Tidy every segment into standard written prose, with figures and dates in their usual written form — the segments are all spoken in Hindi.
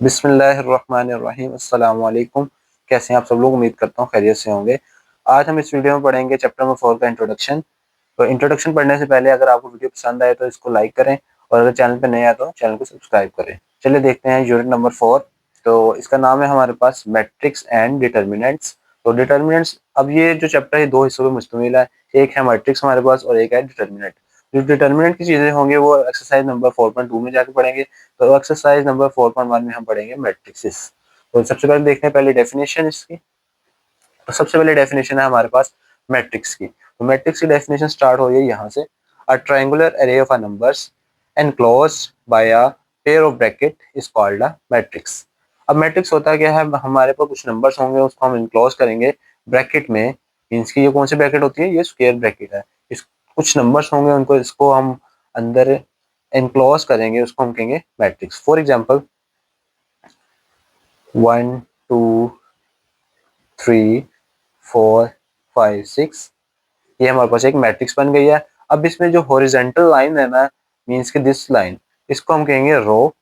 बिस्मिल्लाहिर्रहमानिर्रहीम अस्सलाम वालेकुम। कैसे हैं आप सब लोग? उम्मीद करता हूँ खैरियत से होंगे। आज हम इस वीडियो में पढ़ेंगे चैप्टर नंबर 4 का इंट्रोडक्शन। तो इंट्रोडक्शन पढ़ने से पहले अगर आपको वीडियो पसंद आए तो इसको लाइक करें और अगर चैनल पे नए आए तो चैनल को सब्सक्राइब करें। चलिए देखते हैं यूनिट नंबर 4। तो इसका नाम है हमारे पास मैट्रिक्स एंड डिटर्मिनेंट्स। तो डिटर्मिनेंट्स, अब ये जो चैप्टर है 2 हिस्सों में मुश्तमिल है। एक है मैट्रिक्स हमारे पास और एक है डिटर्मिनेंट। जो डिटर्मिनेंट की चीजें होंगी वो एक्सरसाइज नंबर 4.2 में जाके पढ़ेंगे। तो एक्सरसाइज नंबर 4.1 में हम पढ़ेंगे मैट्रिक्सेस। तो सबसे पहले देखते हैं पहले डेफिनेशन इसकी। तो सबसे पहले डेफिनेशन है हमारे पास मैट्रिक्स की। तो मैट्रिक्स की डेफिनेशन स्टार्ट हो रही है यहाँ से। A triangular array of numbers enclosed by a pair of bracket is called a matrix। अब मैट्रिक्स होता क्या है? हमारे पास कुछ नंबर्स होंगे, उसको हम इनक्लोज करेंगे ब्रैकेट में। मीन्स की ये कौन सी ब्रैकेट होती है? ये स्क्वायर ब्रैकेट है। इस कुछ नंबर्स होंगे, उनको इसको हम अंदर एनक्लोज करेंगे, उसको हम कहेंगे मैट्रिक्स। फॉर एग्जांपल 1 2 3 4 5 6, ये हमारे पास एक मैट्रिक्स बन गई है। अब इसमें जो हॉरिजेंटल लाइन है ना, मीन्स की दिस लाइन, इसको हम कहेंगे रो,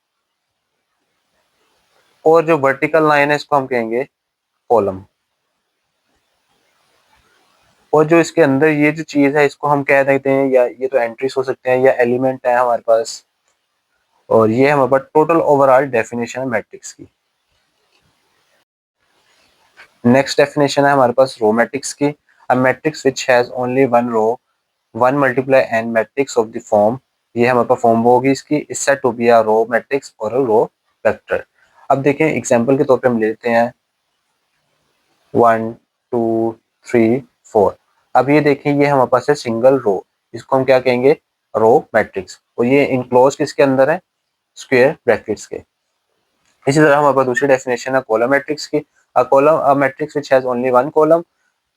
और जो वर्टिकल लाइन है इसको हम कहेंगे कॉलम। और जो इसके अंदर ये जो चीज है इसको हम कह देते हैं, या ये तो एंट्रीज हो सकते हैं या एलिमेंट है हमारे पास। और ये हमारे पास टोटल ओवरऑल डेफिनेशन है मैट्रिक्स की। नेक्स्ट डेफिनेशन है हमारे पास रो मैट्रिक्स की। A matrix which has only one row, one multiply n matrix of the form, ये हमारे पास फॉर्म होगी इसकी, is said to be a row matrix और अ रो वेक्टर। अब देखें एग्जांपल के तौर पे हम लेते हैं 1 2 3 4। अब ये देखें ये हमारे पास है सिंगल रो, इसको हम क्या कहेंगे? Row matrix. और ये इनक्लोज किसके अंदर है? स्क्वायर ब्रैकेट्स के। इसी तरह हमारे पास दूसरी डेफिनेशन है कॉलम मैट्रिक्स की। A matrix which has only one column,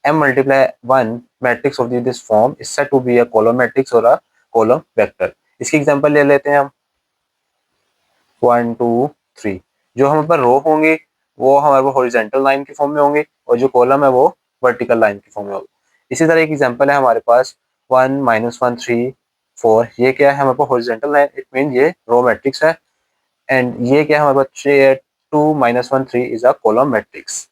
m multiply 1 matrix of this form is said to be a column matrix or a column vector। इसकी एग्जांपल ले लेते हैं हम 1 2 3। जो हमारे पास रो होंगे वो हमारे पास हॉरिजॉन्टल लाइन की फॉर्म में होंगे, और जो कॉलम है वो वर्टिकल लाइन की फॉर्म में होगी। इसी तरह एक एग्जांपल है हमारे पास 1 -1 3 4। ये क्या है? हमारे पास हॉरिजॉन्टल लाइन, इट मीन ये रो मैट्रिक्स है। एंड ये क्या है हमारे पास 2 -1 3 इज अ कॉलम मैट्रिक्स।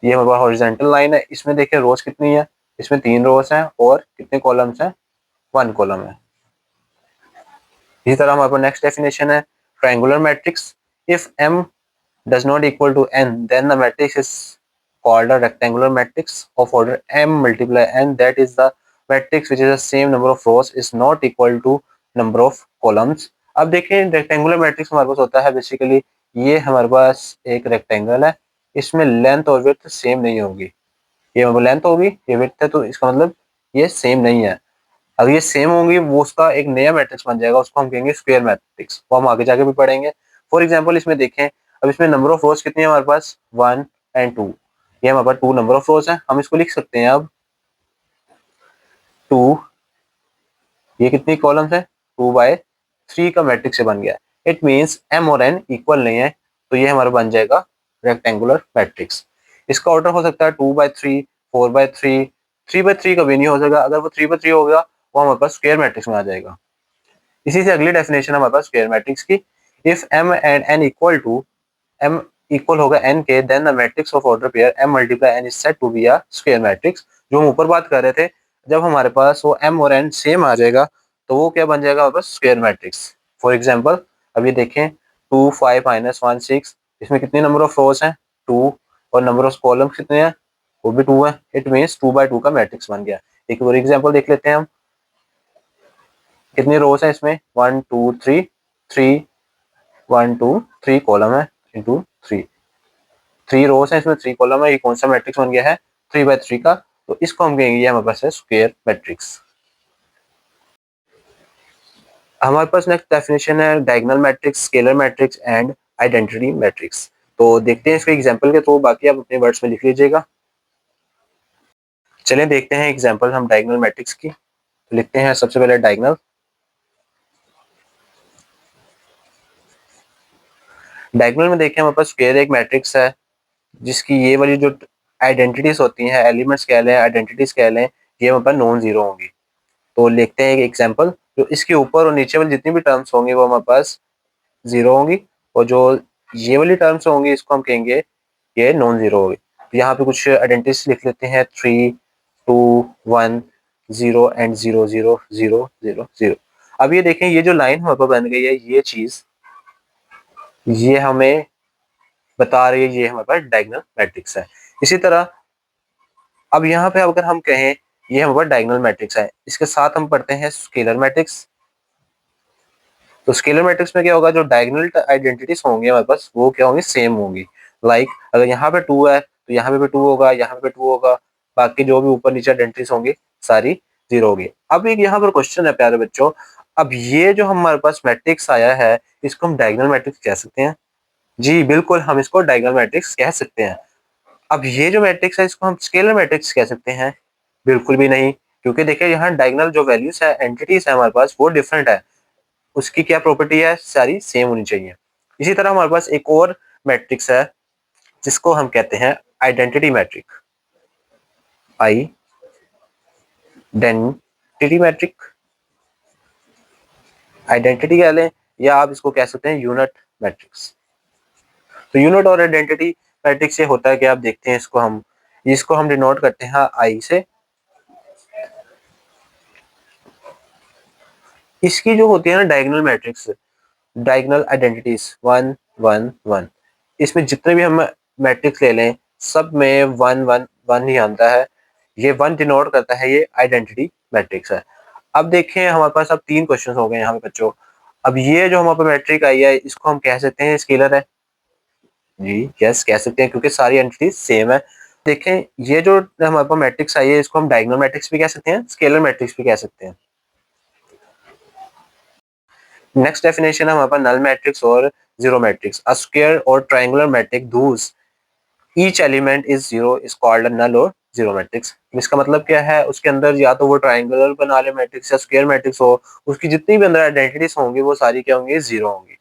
ये हमारे पास हॉरिजॉन्टल लाइन है, इसमें देखिए रोज कितनी है? इसमें 3 रोज हैं और कितने कॉलम्स हैं? 1 कॉलम है। इसी तरह हमारे पास नेक्स्ट डेफिनेशन है triangular matrix. If m does not equal to n, then the matrix is called a rectangular matrix of order m multiply n, that is the matrix which is the same number of rows is not equal to number of columns। अब देखिए रेक्टेंगुलर मैट्रिक्स हमारे पास होता है बेसिकली, ये हमारे पास एक रेक्टेंगल है, इसमें लेंथ और विड्थ सेम नहीं होगी। ये लेंथ होगी, ये विड्थ है, तो इसका मतलब ये सेम नहीं है। अगर ये सेम होंगी वो उसका एक नया मैट्रिक्स बन जाएगा, उसको हम कहेंगे स्क्वायर मैट्रिक्स। वो हम आगे जाके भी पढ़ेंगे। फॉर एग्जांपल इसमें देखें, अब इसमें नंबर ऑफ रोज कितनी है हमारे पास? 1 एंड 2। ये हमारे पास 2 नंबर ऑफ रोज है, हम इसको लिख सकते हैं अब 2। ये कितनी कॉलम्स है? 2/3 का मैट्रिक्स से बन गया। इट मीन्स m और n इक्वल नहीं है, तो ये हमारा बन जाएगा रेक्टेंगुलर मैट्रिक्स। इसका ऑर्डर हो सकता है 2/3 4/3। 3/3 कभी नहीं हो सकता, अगर वो 3/3 हो गया वो हमारे पास स्क्वायर मैट्रिक्स में आ जाएगा। इसी से अगली डेफिनेशन हमारे पास स्क्वायर मैट्रिक्स की। If m and n equal to, m equal होगा n के, then the matrix of order pair m multiply n is said to be a square matrix. जो हम ऊपर बात कर रहे थे, जब हमारे पास वो m और n सेम आ जाएगा तो वो क्या बन जाएगा? हमारे पास स्क्वायर मैट्रिक्स। फॉर एग्जांपल अब ये देखें 2 5 -1 6, इसमें कितने नंबर ऑफ रोज हैं? 2। और नंबर ऑफ कॉलम्स कितने हैं? वो भी 2 है। इट मीन्स 2/2 का मैट्रिक्स बन गया। एक और एग्जांपल देख लेते हैं हम, कितनी रोज है इसमें? 1 2 3 3 1 2 3 कॉलम है इंटू 3। 3 रोज है इसमें, 3 कॉलम है, ये कौन सा मैट्रिक्स बन गया है? 3/3 का। तो इसको हम कहेंगे ये हमारे पास है स्क्वायर मैट्रिक्स। हमारे पास नेक्स्ट डेफिनेशन है diagonal matrix, scalar matrix and identity matrix. तो देखते हैं इसके एग्जांपल के थ्रू, बाकी आप अपने वर्ड्स में लिख लीजिएगा। चलिए देखते हैं एग्जांपल हम डायगोनल मैट्रिक्स की। तो लिखते हैं सबसे पहले डायगोनल। डायगोनल में देखिए हमारे पास स्क्वायर एक मैट्रिक्स है, जिसकी ये वाली जो आइडेंटिटीज होती हैं, एलिमेंट्स कह लें, आइडेंटिटीज कह लें, ये हमारे पास नॉन जीरो होंगी। तो लिखते हैं एक एग्जांपल, जो इसके ऊपर और नीचे वाली जितनी भी टर्म्स होंगी वो हमारे पास जीरो होंगी, और जो ये वाली टर्म्स होंगी इसको हम कहेंगे ये नॉन जीरो होगी। तो यहाँ पे कुछ आइडेंटिटीज लिख लेते हैं 3 2 1 0 एंड 0 0 0 0 0। अब ये देखें ये जो लाइन हमारे पास बन गई है ये चीज ये हमें बता रही है ये हमारे पास डायगोनल मैट्रिक्स है। इसी तरह अब यहाँ पे अगर हम कहें ये हमारे पास डायगोनल मैट्रिक्स है, इसके साथ हम पढ़ते हैं स्केलर मैट्रिक्स। तो स्केलर मैट्रिक्स में क्या होगा, जो डायगोनल आइडेंटिटीज होंगी हमारे पास वो क्या होंगी, सेम होंगी। लाइक अगर यहाँ पे 2 है तो यहाँ पे भी 2 होगा, यहाँ पे 2 होगा, बाकी जो भी ऊपर नीचे आइडेंटिटीज होंगी सारी 0 होगी। अब एक यहाँ पर क्वेश्चन है प्यारे बच्चों, अब ये जो हमारे पास मैट्रिक्स आया है इसको हम डायगोनल मैट्रिक्स कह सकते हैं? जी बिल्कुल, हम इसको डायगोनल मैट्रिक्स कह सकते हैं। अब ये जो मैट्रिक्स है इसको हम स्केलर मैट्रिक्स कह सकते हैं? बिल्कुल भी नहीं, क्योंकि देखिए यहाँ डायगोनल जो वैल्यूज है एंटिटीज है हमारे पास वो डिफरेंट है, उसकी क्या प्रॉपर्टी है, सारी सेम होनी चाहिए। इसी तरह हमारे पास एक और मैट्रिक्स है जिसको हम कहते हैं identity matrix, identity matrix, identity कह लें या आप इसको कह सकते हैं यूनिट मैट्रिक्स। तो यूनिट और आइडेंटिटी मैट्रिक्स ये होता है कि आप देखते हैं इसको हम डिनोट करते हैं आई से। इसकी जो होती है ना डायगोनल मैट्रिक्स, डायगोनल आइडेंटिटीज 1 1 1, इसमें जितने भी हम मैट्रिक्स ले लें सब में 1 1 1 ही आता है, ये 1 डिनोट करता है, ये आइडेंटिटी मैट्रिक्स है। अब देखें हमारे पास अब 3 क्वेश्चन हो गए यहाँ पे बच्चों। अब ये जो हमारे पास मैट्रिक आई है इसको हम कह सकते हैं स्केलर है? जी यस कह सकते हैं, क्योंकि सारी एंटिटीज सेम है। देखें ये जो हमारे पास मैट्रिक्स आई है इसको हम डायगोनल मैट्रिक्स भी कह सकते हैं, स्केलर मैट्रिक्स भी कह सकते हैं। नेक्स्ट डेफिनेशन है हमारे पास नल मैट्रिक्स और जीरो मैट्रिक्स। अ स्क्वायर और triangular matrix thus each element is zero is called a null और जीरो मैट्रिक्स। इसका मतलब क्या है, उसके अंदर या तो वो ट्रायंगुलर बना ले मैट्रिक्स या स्क्वायर मैट्रिक्स हो, उसकी जितनी भी अंदर आइडेंटिटीज होंगी वो सारी क्या होंगी, जीरो होंगी।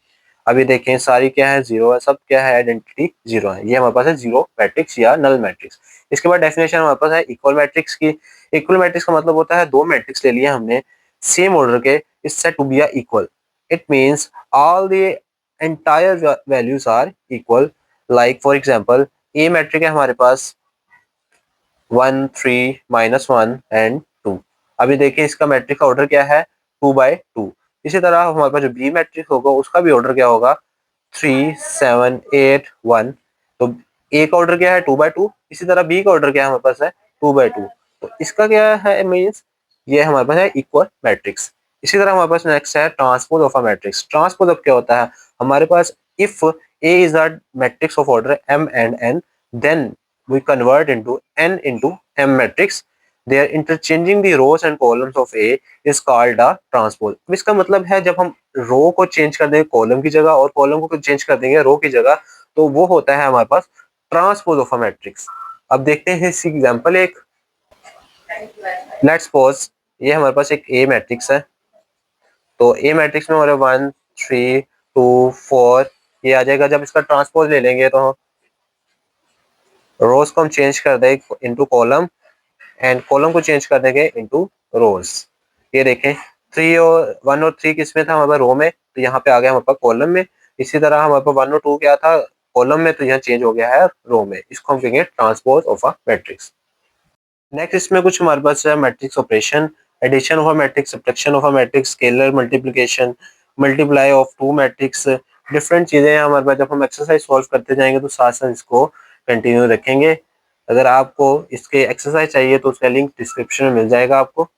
अभी देखें सारी क्या है, जीरो है, सब क्या है, आइडेंटिटी जीरो है, ये हमारे पास है जीरो मैट्रिक्स या नल मैट्रिक्स। इसके बाद डेफिनेशन हमारे पास है इक्वल मैट्रिक्स की। इक्वल मैट्रिक्स का मतलब होता है दो मैट्रिक्स ले लिया हमने सेम ऑर्डर के, is said to be equal. It means all the entire values are equal. Like for example a matrix है हमारे पास 1 3 -1 एंड 2। अभी देखिए इसका मैट्रिक का ऑर्डर क्या है, 2/2। इसी तरह हमारे पास जो बी मैट्रिक होगा उसका भी ऑर्डर क्या होगा, 3 7 8 1। तो ए का ऑर्डर क्या है, 2/2। इसी तरह बी का ऑर्डर क्या है हमारे पास है, 2/2। तो इसका क्या है, मीन्स ये हमारे पास है इक्वल मैट्रिक्स। इसी तरह हमारे पास नेक्स्ट है transpose of a matrix. Transpose of क्या होता है, हमारे पास if A is a matrix of order m and n, then we convert into n into m matrix. They are interchanging the rows and columns of A is called a transpose. इसका मतलब है जब हम रो को चेंज कर देंगे कॉलम की जगह और कॉलम को चेंज कर देंगे रो की जगह, तो वो होता है हमारे पास ट्रांसपोज ऑफ अ मैट्रिक्स। अब देखते हैं इस एग्जांपल एक, लेट्स सपोज ये हमारे पास एक ए मैट्रिक्स है। तो ए मैट्रिक्स में हमारे 1 3 2 4 ये आ जाएगा। जब इसका ट्रांसपोज ले लेंगे तो रोज को हम चेंज कर देंगे इनटू कॉलम एंड कॉलम को चेंज कर देंगे इनटू रोज। ये देखें 3 और 1 और 3 किस में था, हमारे रो में, तो यहाँ पे आ गया हमारे पास कॉलम में। इसी तरह हमारे पास 1 और 2 क्या था, कॉलम में, तो यहाँ चेंज हो गया है रो में। इसको हम कहेंगे transpose of a matrix. Next इसमें कुछ हमारे पास है matrix operation, addition of a matrix, subtraction of a matrix, scalar multiplication, multiply of two matrix. Different चीजें हैं हमारे पास। जब हम एक्सरसाइज सॉल्व करते जाएंगे तो साथ साथ इसको कंटिन्यू रखेंगे। अगर आपको इसके एक्सरसाइज चाहिए तो उसका लिंक डिस्क्रिप्शन में मिल जाएगा आपको।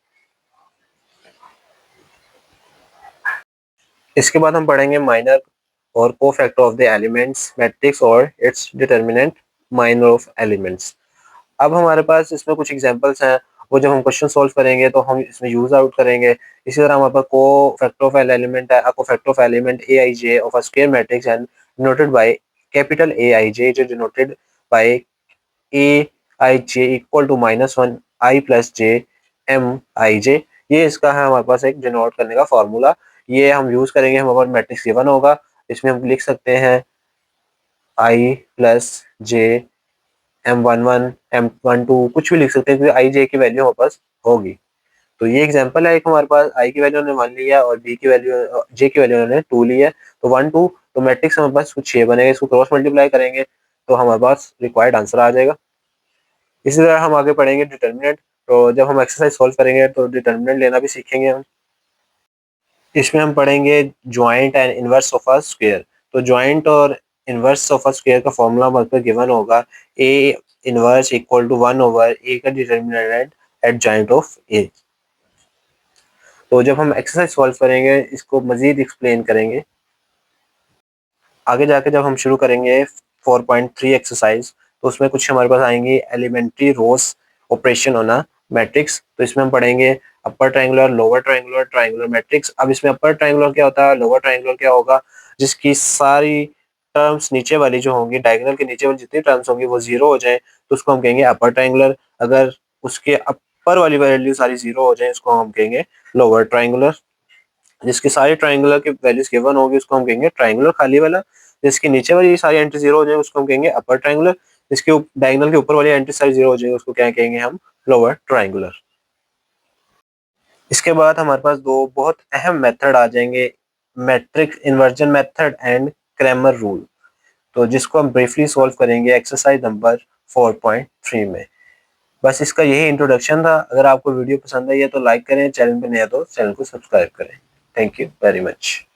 इसके बाद हम पढ़ेंगे माइनर और cofactor of the elements matrix और its determinant minor of elements. अब हमारे पास इसमें कुछ एग्जांपल्स हैं, वो जब हम क्वेश्चन सॉल्व करेंगे तो हम इसमें यूज आउट करेंगे। इसी तरह हमारे पास कोफैक्टर ऑफ एन एलिमेंट है, cofactor of element A I J of a square matrix and denoted by capital A I J, जो denoted by A I J equal to -1 I plus J M I J. ये इसका है हमारे पास एक डिनोट करने का फॉर्मूला। ये हम यूज करेंगे, हमारे पास मैट्रिक्स गिवन होगा, इसमें हम लिख सकते हैं आई प्लस जे M11 M12 कुछ भी लिख सकते हैं, क्योंकि आई जे की वैल्यू हमारे पास होगी। तो ये एग्जांपल है एक, हमारे पास आई की वैल्यू उन्होंने 1 लिया और बी की वैल्यू जे की वैल्यू उन्होंने 2 ली है। तो 1 2 तो मैट्रिक्स हमारे पास कुछ 6 बनेगा, इसको क्रॉस मल्टीप्लाई करेंगे तो हमारे पास रिक्वायर्ड आंसर आ जाएगा। इसी तरह हम आगे पढ़ेंगे डिटर्मिनेंट। तो जब हम एक्सरसाइज सॉल्व करेंगे तो डिटर्मिनेंट लेना भी सीखेंगे हम। इसमें हम पढ़ेंगे adjoint and inverse of a square. तो ज्वाइंट और इनवर्स ऑफ अ स्क्वायर का फॉर्मूला हमारे पास गिवन होगा, A inverse equal to 1 over A का determinant at adjoint of A. तो जब हम एक्सरसाइज सॉल्व करेंगे इसको मजीद एक्सप्लेन करेंगे। आगे जाके जब हम शुरू करेंगे 4.3 एक्सरसाइज, तो उसमें कुछ हमारे पास आएंगे एलिमेंट्री रोस ऑपरेशन होना मैट्रिक्स। तो इसमें हम पढ़ेंगे upper triangular, lower triangular, triangular matrix. अब इसमें अपर ट्रायंगुलर क्या होता है, लोअर ट्रायंगुलर क्या होगा, जिसकी सारी टर्म्स नीचे वाली जो होंगी, डायगोनल के नीचे वाली जितनी टर्म्स होंगी वो जीरो हो जाए तो उसको हम कहेंगे अपर ट्रायंगुलर। अगर उसके अपर वाली वैल्यू सारी जीरो हो जाए उसको हम कहेंगे लोअर ट्रायंगुलर। जिसकी सारी ट्रायंगुलर की वैल्यूज गिवन होगी उसको हम कहेंगे ट्रायंगुलर खाली वाला। जिसके नीचे वाली सारी एंट्री जीरो हो जाए उसको हम कहेंगे अपर ट्रायंगुलर। जिसके डायगोनल के ऊपर वाली एंट्री सारी जीरो हो जाएगी उसको क्या कहेंगे हम, लोअर ट्रायंगुलर। इसके बाद हमारे पास दो बहुत अहम मेथड आ जाएंगे, matrix inversion method and Cramer rule. तो जिसको हम ब्रीफली सॉल्व करेंगे एक्सरसाइज नंबर 4.3 में। बस इसका यही इंट्रोडक्शन था। अगर आपको वीडियो पसंद आई है तो लाइक करें, चैनल पे नया तो चैनल को सब्सक्राइब करें। Thank you very much.